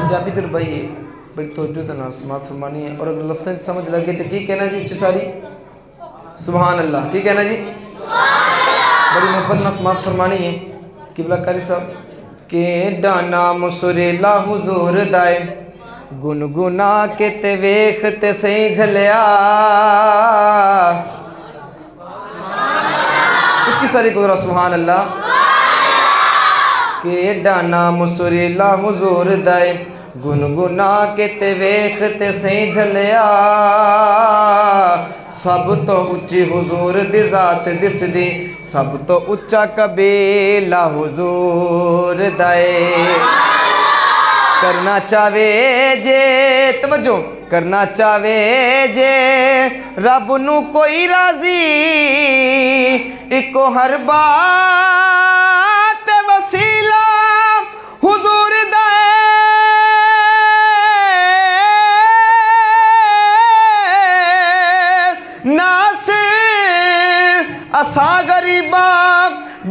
पंजाबी तो भाई बड़ी तवज्जो के नाल समात फरमानी है और अगर लफ्ज़ समझ लगे तो की कहना जी उच्ची सारी सुभान अल्लाह। की कहना जी बड़ी मोहब्बत नाल समात फरमानी है। किबला कारी साहब के डाना मुसरेला हुजूर दाए गुनगुना के ते वेख ते सही झलिया उच्ची सारी को सुभान अल्लाह। के डाना मुसरेला हुजूर दाए गुनगुना के ते वेख ते सही झलिया सब तो उच्ची हुजूर दी जात दिसदी सब तो उच्चा कबीला हुजूर दाए करना चावे जे तवज्जो करना चावे जे रब नू कोई राजी इको हर बात वसीला हुजूर दाए नासिर असा गरीबा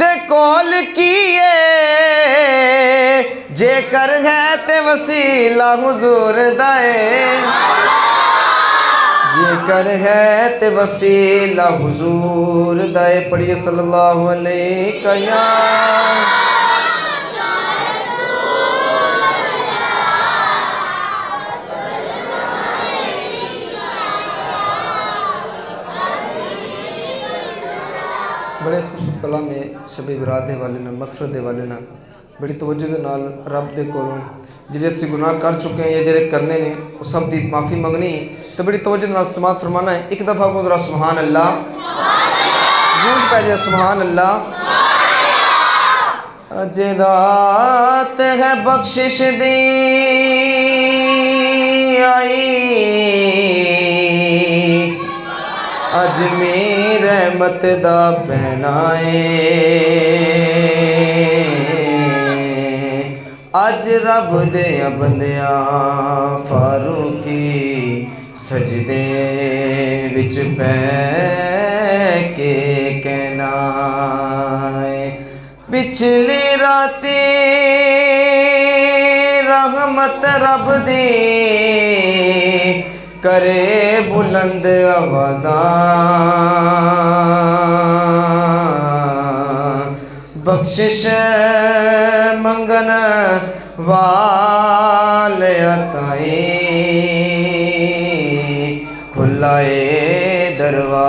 दे कोल किए जेकर है ते वसीला हुजूर दाए जेकर है ते वसीला हुजूर दाए। पढ़िए सल्लल्लाहु अलैहि वसल्लम। बड़े खुशबू कलाम में शबे बरात दे वाले ना मगफरत दे वाले ना बड़ी तवज्जो दे नाल रब दे कोलों जिहड़े असीं गुनाह कर चुके हैं या जिहड़े करने ने उस सब दी माफ़ी मंगनी तो बड़ी तवज्जो दे नाल समात फरमाना है। एक दफ़ा को ज़रा सुभान अल्लाह गूंज पै जाए सुभान अल्लाह। अज रात है बख्शिश दी आई अज मेरी रहमत दा पहनाए अज रब दे बंदिया फारूकी सजदे विच पै के कहना पिछली राती रहमत रब दी करे बुलंद आवाज़ा बख्शिश मंगन वाले अताई खुलाए दरवाज़ा।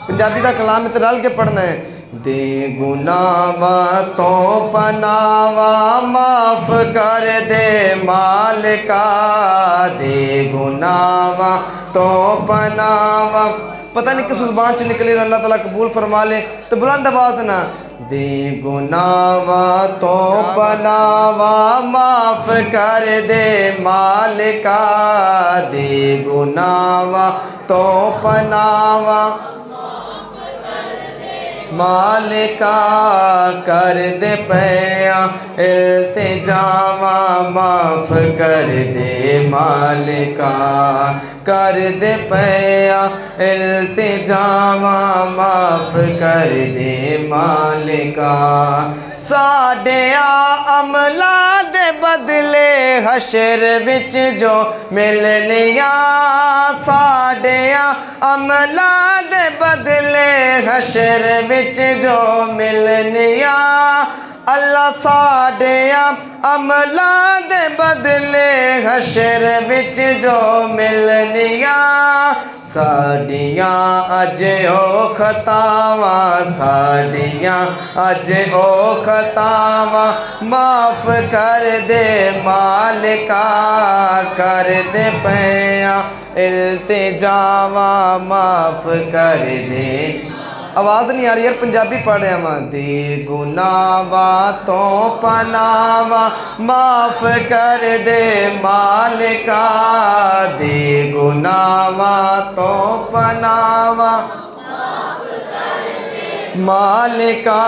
पंजाबी का कलाम में तो रल के पढ़ना है। दे गुनावा तो पनावा माफ़ कर दे मालिका दे गुनावा तो पनावा पता नहीं किस ज़ुबान से निकले अल्लाह ताला कबूल फरमा ले तो बुलंद आवाज़ ना दे गुनावा तो पनावा माफ़ कर दे मालिका दे गुनावा तो पनावा मालिका कर दे पैया इल्तिजावा माफ़ कर दे मालिका कर दे पैया इल्तिजावा माफ़ कर दे मालिका साडिया अमला दे बदले हशर विच जो मिलनिया साडिया अमला दे बदले हशर विच जो मिलनिया अल्लाह साडिया अमला दे बदले हशर विच जो मिलनिया साडिया अज ओ खतावा साडिया अज ओ खतावा माफ़ कर दे मालिका कर दे पैया इल्तिजावा माफ़ कर दे। आवाज़ नहीं आ रही यार पंजाबी पढ़ रहा वहाँ दे गुनावा तो पनावा माफ़ कर दे मालिका दे गुनावा तो पनावा मालिका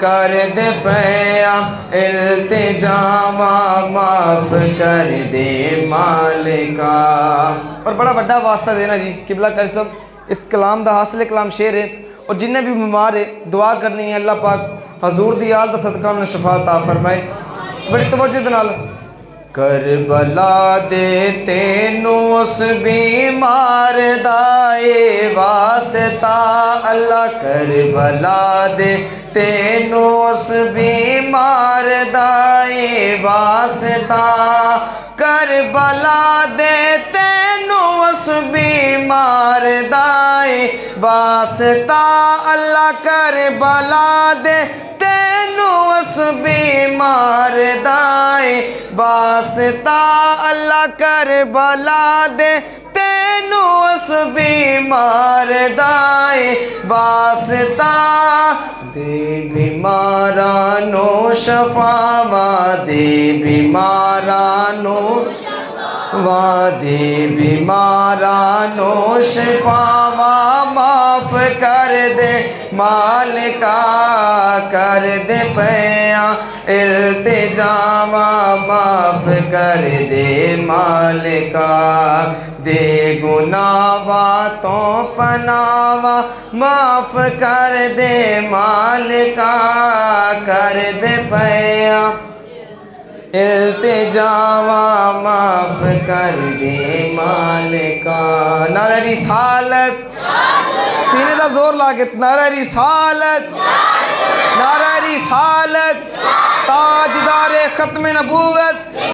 कर दे पैया इल्तिजावा माफ़ कर दे मालिका। और बड़ा बड़ा वास्ता देना जी किबला कर सब इस कलाम दा हासिल कलाम शेर है और जिन्हें भी बीमार है दुआ करनी है अल्लाह पाक हजूर दी आल दा सदका उन्हें शफा अता फरमाए। बड़ी तवज्जो दे नाल। करबला दे तेनू उस बीमार दाए वास्ता अल्लाह, करबला दे तेनू उस बीमार दाए वास्ता, करबला दे तेनू उस बीमार दाए वास्ता अल्लाह, करबला दे तेनू उस बीमार दाए वास्ता अल्लाह, करबला दे तेनू उस बीमार दाए वास्ता, दे बीमारां नो शफावा दे बीमारां नो वादे बीमारां नो शिफावा, माफ कर दे मालिका कर दे पया इल्तिजावा, माफ कर दे मालिका दे गुनावा तो पनावा, माफ कर दे मालिका कर दे पया इल्तिजावा, माफ कर दे मालिका। नारा रिसालत, सीने दा जोर ला के नारा रिसालत, नारा रिसालत, ताजदारे खत्म नबूवत।